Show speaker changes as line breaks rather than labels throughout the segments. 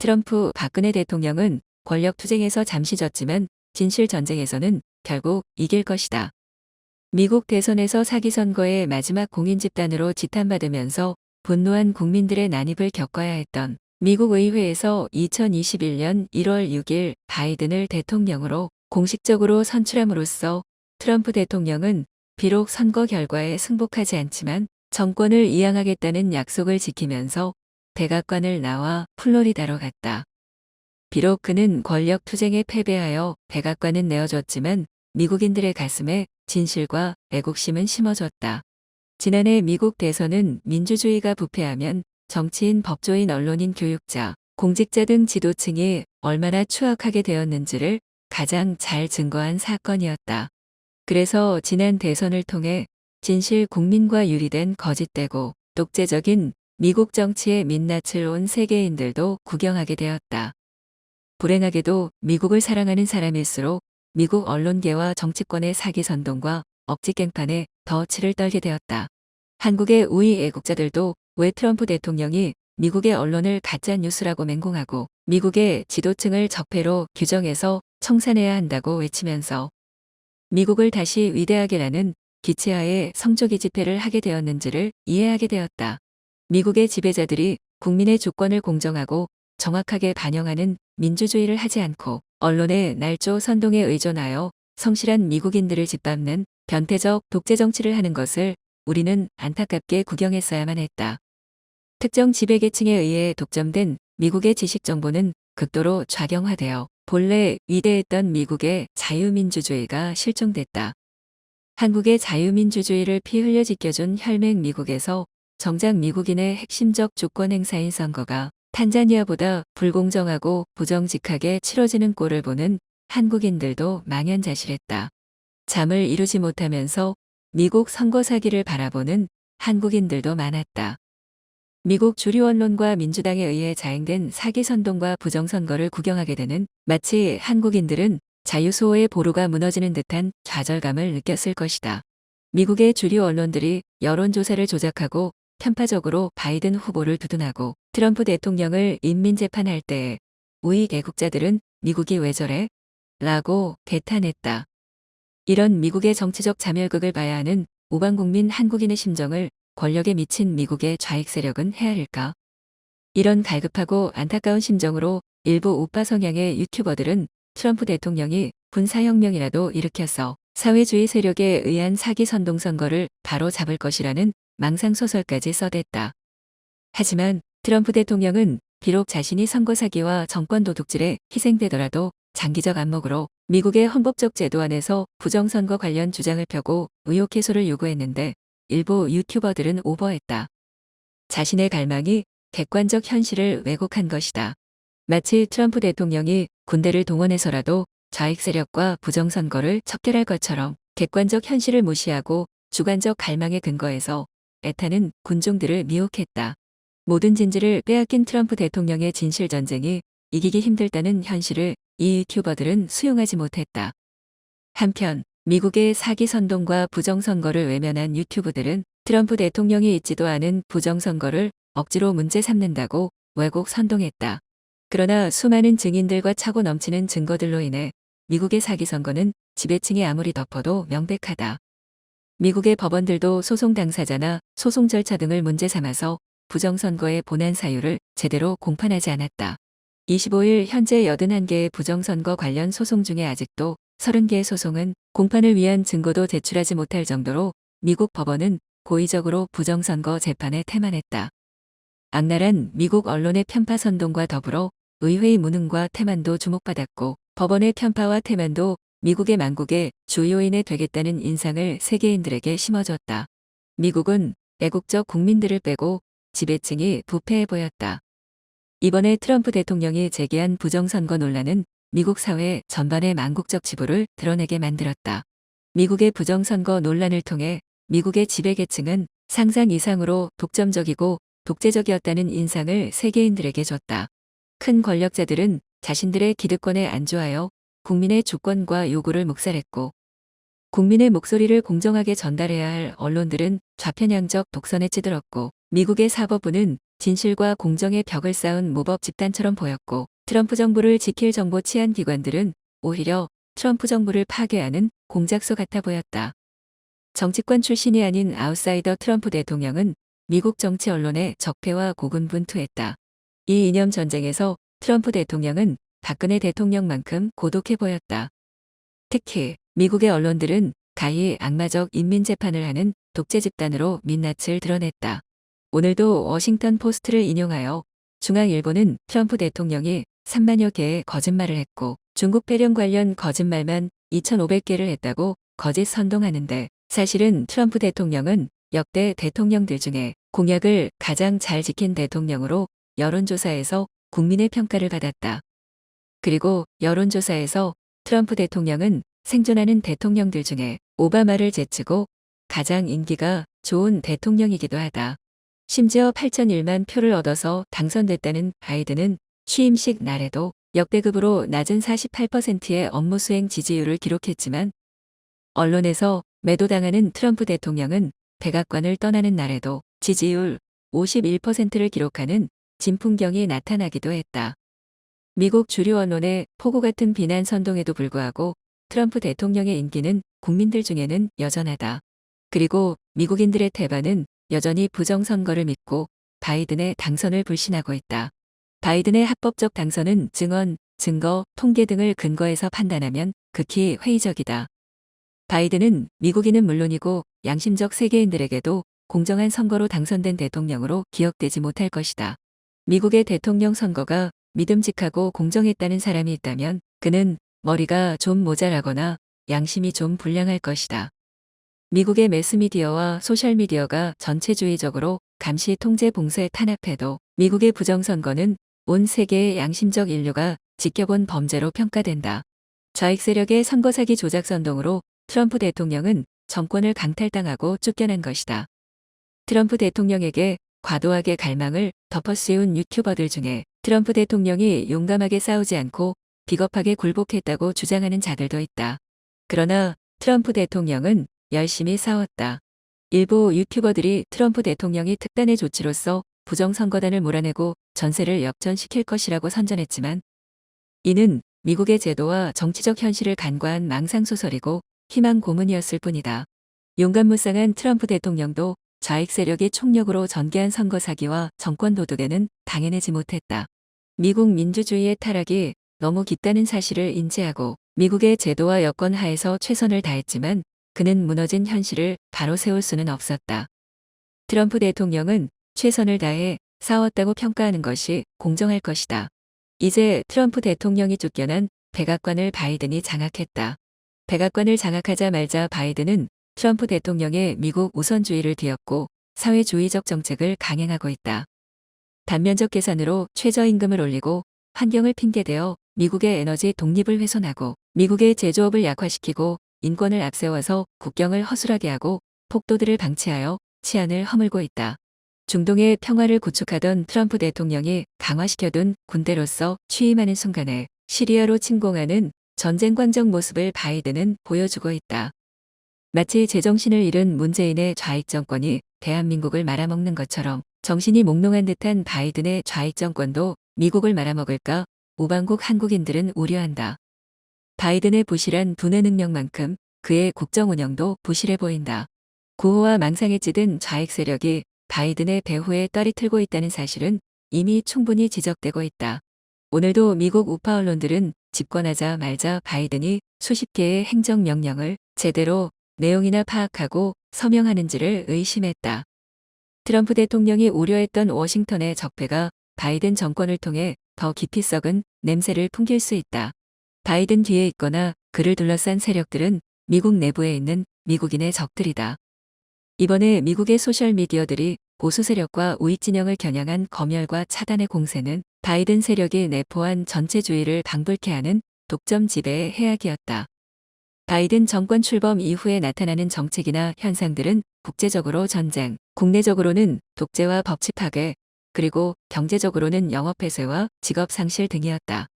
트럼프 박근혜 대통령은 권력 투쟁에서 잠시 졌지만 진실 전쟁에서는 결국 이길 것이다. 미국 대선에서 사기 선거의 마지막 공인 집단으로 지탄받으면서 분노한 국민들의 난입을 겪어야 했던 미국 의회에서 2021년 1월 6일 바이든을 대통령으로 공식적으로 선출함으로써 트럼프 대통령은 비록 선거 결과에 승복하지 않지만 정권을 이양하겠다는 약속을 지키면서 백악관을 나와 플로리다로 갔다. 비록 그는 권력 투쟁에 패배하여 백악관은 내어줬지만 미국인들의 가슴에 진실과 애국심은 심어졌다. 지난해 미국 대선은 민주주의가 부패하면 정치인, 법조인, 언론인, 교육자, 공직자 등 지도층이 얼마나 추악하게 되었는지를 가장 잘 증거한 사건이었다. 그래서 지난 대선을 통해 진실 국민과 유리된 거짓되고 독재적인 미국 정치의 민낯을 온 세계인들도 구경하게 되었다. 불행하게도 미국을 사랑하는 사람일수록 미국 언론계와 정치권의 사기 선동과 억지 깽판에 더 치를 떨게 되었다. 한국의 우위 애국자들도 왜 트럼프 대통령이 미국의 언론을 가짜 뉴스라고 맹공하고 미국의 지도층을 적폐로 규정해서 청산해야 한다고 외치면서 미국을 다시 위대하게라는 기치하에 성조기 집회를 하게 되었는지를 이해하게 되었다. 미국의 지배자들이 국민의 주권을 공정하고 정확하게 반영하는 민주주의를 하지 않고 언론의 날조 선동에 의존하여 성실한 미국인들을 짓밟는 변태적 독재 정치를 하는 것을 우리는 안타깝게 구경했어야만 했다. 특정 지배계층에 의해 독점된 미국의 지식 정보는 극도로 좌경화되어 본래 위대했던 미국의 자유민주주의가 실종됐다. 한국의 자유민주주의를 피 흘려 지켜준 혈맹 미국에서 정작 미국인의 핵심적 주권 행사인 선거가 탄자니아보다 불공정하고 부정직하게 치러지는 꼴을 보는 한국인들도 망연자실했다. 잠을 이루지 못하면서 미국 선거 사기를 바라보는 한국인들도 많았다. 미국 주류 언론과 민주당에 의해 자행된 사기 선동과 부정선거를 구경하게 되는 마치 한국인들은 자유수호의 보루가 무너지는 듯한 좌절감을 느꼈을 것이다. 미국의 주류 언론들이 여론조사를 조작하고 편파적으로 바이든 후보를 두둔하고 트럼프 대통령을 인민재판할 때에 우익 애국자들은 미국이 왜 저래? 라고 개탄했다. 이런 미국의 정치적 자멸극을 봐야 하는 우방국민 한국인의 심정을 권력에 미친 미국의 좌익 세력은 헤아릴까? 이런 갈급하고 안타까운 심정으로 일부 우파 성향의 유튜버들은 트럼프 대통령이 군사혁명이라도 일으켜서 사회주의 세력에 의한 사기 선동 선거를 바로 잡을 것이라는 망상소설까지 써댔다. 하지만 트럼프 대통령은 비록 자신이 선거 사기와 정권 도둑질에 희생되더라도 장기적 안목으로 미국의 헌법적 제도 안에서 부정선거 관련 주장을 펴고 의혹 해소를 요구했는데 일부 유튜버들은 오버했다. 자신의 갈망이 객관적 현실을 왜곡한 것이다. 마치 트럼프 대통령이 군대를 동원해서라도 좌익 세력과 부정선거를 척결할 것처럼 객관적 현실을 무시하고 주관적 갈망에 근거해서 애타는 군중들을 미혹했다. 모든 진지를 빼앗긴 트럼프 대통령의 진실 전쟁이 이기기 힘들다는 현실을 이 유튜버들은 수용하지 못했다. 한편 미국의 사기 선동과 부정선거를 외면한 유튜브들은 트럼프 대통령이 있지도 않은 부정선거를 억지로 문제 삼는다고 왜곡 선동했다. 그러나 수많은 증인들과 차고 넘치는 증거들로 인해 미국의 사기 선거는 지배층이 아무리 덮어도 명백하다. 미국의 법원들도 소송 당사자나 소송 절차 등을 문제 삼아서 부정선거의 본안 사유를 제대로 공판하지 않았다. 25일 현재 81개의 부정선거 관련 소송 중에 아직도 30개의 소송은 공판을 위한 증거도 제출하지 못할 정도로 미국 법원은 고의적으로 부정선거 재판에 태만했다. 악랄한 미국 언론의 편파 선동과 더불어 의회의 무능과 태만도 주목받았고 법원의 편파와 태만도 미국의 망국의 주요인에 되겠다는 인상을 세계인들에게 심어줬다. 미국은 애국적 국민들을 빼고 지배층이 부패해 보였다. 이번에 트럼프 대통령이 제기한 부정선거 논란은 미국 사회 전반의 망국적 지부를 드러내게 만들었다. 미국의 부정선거 논란을 통해 미국의 지배계층은 상상 이상으로 독점적이고 독재적이었다는 인상을 세계인들에게 줬다. 큰 권력자들은 자신들의 기득권에 안주하여 국민의 주권과 요구를 묵살했고 국민의 목소리를 공정하게 전달해야 할 언론들은 좌편향적 독선에 찌들었고 미국의 사법부는 진실과 공정의 벽을 쌓은 모법 집단처럼 보였고, 트럼프 정부를 지킬 정보 치안 기관들은 오히려 트럼프 정부를 파괴하는 공작소 같아 보였다. 정치권 출신이 아닌 아웃사이더 트럼프 대통령은 미국 정치 언론의 적폐와 고군분투했다. 이 이념 전쟁에서 트럼프 대통령은 박근혜 대통령만큼 고독해 보였다. 특히 미국의 언론들은 가히 악마적 인민재판을 하는 독재 집단으로 민낯을 드러냈다. 오늘도 워싱턴 포스트를 인용하여 중앙일보는 트럼프 대통령이 3만여 개의 거짓말을 했고 중국 폐렴 관련 거짓말만 2,500개를 했다고 거짓 선동하는데, 사실은 트럼프 대통령은 역대 대통령들 중에 공약을 가장 잘 지킨 대통령으로 여론조사에서 국민의 평가를 받았다. 그리고 여론조사에서 트럼프 대통령은 생존하는 대통령들 중에 오바마를 제치고 가장 인기가 좋은 대통령이기도 하다. 심지어 8,001만 표를 얻어서 당선됐다는 바이든은 취임식 날에도 역대급으로 낮은 48%의 업무 수행 지지율을 기록했지만, 언론에서 매도당하는 트럼프 대통령은 백악관을 떠나는 날에도 지지율 51%를 기록하는 진풍경이 나타나기도 했다. 미국 주류 언론의 폭우 같은 비난 선동에도 불구하고 트럼프 대통령의 인기는 국민들 중에는 여전하다. 그리고 미국인들의 태반은 여전히 부정선거를 믿고 바이든의 당선을 불신하고 있다. 바이든의 합법적 당선은 증언, 증거, 통계 등을 근거해서 판단하면 극히 회의적이다. 바이든은 미국인은 물론이고 양심적 세계인들에게도 공정한 선거로 당선된 대통령으로 기억되지 못할 것이다. 미국의 대통령 선거가 믿음직하고 공정했다는 사람이 있다면 그는 머리가 좀 모자라거나 양심이 좀 불량할 것이다. 미국의 매스미디어와 소셜미디어가 전체주의적으로 감시 통제 봉쇄 탄압해도 미국의 부정선거는 온 세계의 양심적 인류가 지켜본 범죄로 평가된다. 좌익 세력의 선거 사기 조작 선동으로 트럼프 대통령은 정권을 강탈당하고 쫓겨난 것이다. 트럼프 대통령에게 과도하게 갈망을 덮어씌운 유튜버들 중에 트럼프 대통령이 용감하게 싸우지 않고 비겁하게 굴복했다고 주장하는 자들도 있다. 그러나 트럼프 대통령은 열심히 싸웠다. 일부 유튜버들이 트럼프 대통령이 특단의 조치로서 부정선거단을 몰아내고 전세를 역전시킬 것이라고 선전했지만, 이는 미국의 제도와 정치적 현실을 간과한 망상소설이고 희망 고문이었을 뿐이다. 용감무쌍한 트럼프 대통령도 좌익 세력이 총력으로 전개한 선거 사기와 정권 도둑에는 당해내지 못했다. 미국 민주주의의 타락이 너무 깊다는 사실을 인지하고 미국의 제도와 여건 하에서 최선을 다했지만 그는 무너진 현실을 바로 세울 수는 없었다. 트럼프 대통령은 최선을 다해 싸웠다고 평가하는 것이 공정할 것이다. 이제 트럼프 대통령이 쫓겨난 백악관을 바이든이 장악했다. 백악관을 장악하자마자 바이든은 트럼프 대통령의 미국 우선주의를 뒤엎고 사회주의적 정책을 강행하고 있다. 단면적 계산으로 최저임금을 올리고 환경을 핑계대어 미국의 에너지 독립을 훼손하고 미국의 제조업을 약화시키고 인권을 앞세워서 국경을 허술하게 하고 폭도들을 방치하여 치안을 허물고 있다. 중동의 평화를 구축하던 트럼프 대통령이 강화시켜둔 군대로서 취임하는 순간에 시리아로 침공하는 전쟁광적 모습을 바이든은 보여주고 있다. 마치 제정신을 잃은 문재인의 좌익 정권이 대한민국을 말아먹는 것처럼 정신이 몽롱한 듯한 바이든의 좌익 정권도 미국을 말아먹을까 우방국 한국인들은 우려한다. 바이든의 부실한 두뇌 능력만큼 그의 국정 운영도 부실해 보인다. 구호와 망상에 찌든 좌익 세력이 바이든의 배후에 떨이틀고 있다는 사실은 이미 충분히 지적되고 있다. 오늘도 미국 우파 언론들은 집권하자 말자 바이든이 수십 개의 행정명령을 제대로 내용이나 파악하고 서명하는지를 의심했다. 트럼프 대통령이 우려했던 워싱턴의 적폐가 바이든 정권을 통해 더 깊이 썩은 냄새를 풍길 수 있다. 바이든 뒤에 있거나 그를 둘러싼 세력들은 미국 내부에 있는 미국인의 적들이다. 이번에 미국의 소셜미디어들이 보수 세력과 우익 진영을 겨냥한 검열과 차단의 공세는 바이든 세력이 내포한 전체주의를 방불케 하는 독점 지배의 해악이었다. 바이든 정권 출범 이후에 나타나는 정책이나 현상들은 국제적으로 전쟁, 국내적으로는 독재와 법치 파괴, 그리고 경제적으로는 영업 폐쇄와 직업 상실 등이었다.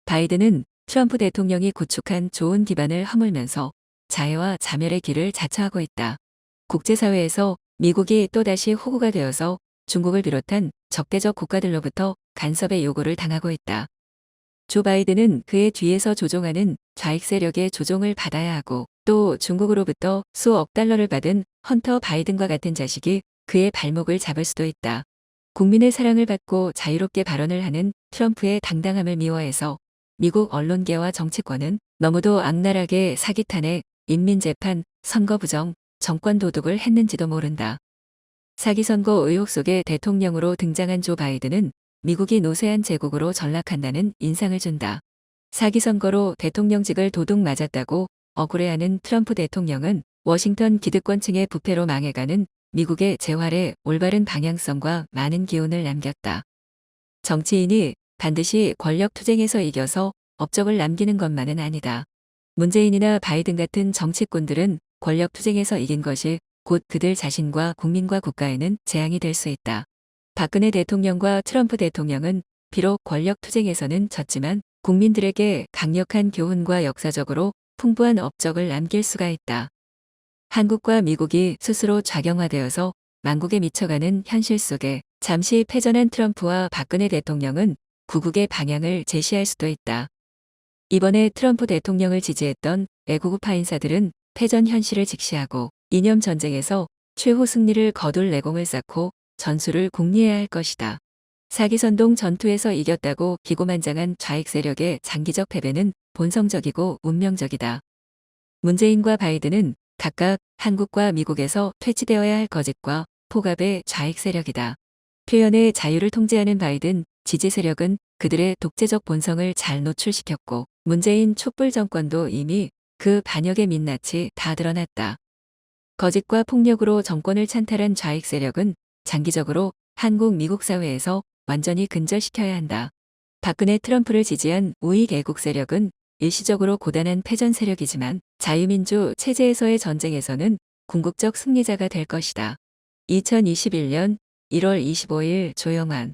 바이든은 트럼프 대통령이 구축한 좋은 기반을 허물면서 자해와 자멸의 길을 자처하고 있다. 국제사회에서 미국이 또다시 호구가 되어서 중국을 비롯한 적대적 국가들로부터 간섭의 요구를 당하고 있다. 조 바이든은 그의 뒤에서 조종하는 좌익 세력의 조종을 받아야 하고 또 중국으로부터 수억 달러를 받은 헌터 바이든과 같은 자식이 그의 발목을 잡을 수도 있다. 국민의 사랑을 받고 자유롭게 발언을 하는 트럼프의 당당함을 미워해서 미국 언론계와 정치권은 너무도 악랄하게 사기탄핵, 인민재판, 선거부정, 정권 도둑을 했는지도 모른다. 사기 선거 의혹 속에 대통령으로 등장한 조 바이든은 미국이 노쇠한 제국으로 전락한다는 인상을 준다. 사기 선거로 대통령직을 도둑 맞았다고 억울해하는 트럼프 대통령은 워싱턴 기득권층의 부패로 망해가는 미국의 재활의 올바른 방향성과 많은 기운을 남겼다. 정치인이 반드시 권력 투쟁에서 이겨서 업적을 남기는 것만은 아니다. 문재인이나 바이든 같은 정치꾼들은 권력 투쟁에서 이긴 것이 곧 그들 자신과 국민과 국가에는 재앙이 될 수 있다. 박근혜 대통령과 트럼프 대통령은 비록 권력 투쟁에서는 졌지만 국민들에게 강력한 교훈과 역사적으로 풍부한 업적을 남길 수가 있다. 한국과 미국이 스스로 좌경화되어서 만국에 미쳐가는 현실 속에 잠시 패전한 트럼프와 박근혜 대통령은 구국의 방향을 제시할 수도 있다. 이번에 트럼프 대통령을 지지했던 애국우파 인사들은 패전 현실을 직시하고 이념 전쟁에서 최후 승리를 거둘 내공을 쌓고 전술을 궁리해야 할 것이다. 사기선동 전투에서 이겼다고 기고만장한 좌익 세력의 장기적 패배는 본성적이고 운명적이다. 문재인과 바이든은 각각 한국과 미국에서 퇴치되어야 할 거짓과 포갑의 좌익 세력이다. 표현의 자유를 통제하는 바이든 지지 세력은 그들의 독재적 본성을 잘 노출시켰고 문재인 촛불 정권도 이미 그 반역의 민낯이 다 드러났다. 거짓과 폭력으로 정권을 찬탈한 좌익 세력은 장기적으로 한국 미국 사회에서 완전히 근절시켜야 한다. 박근혜 트럼프를 지지한 우익 애국 세력은 일시적으로 고단한 패전 세력이지만 자유민주 체제에서의 전쟁에서는 궁극적 승리자가 될 것이다. 2021년 1월 25일 조영환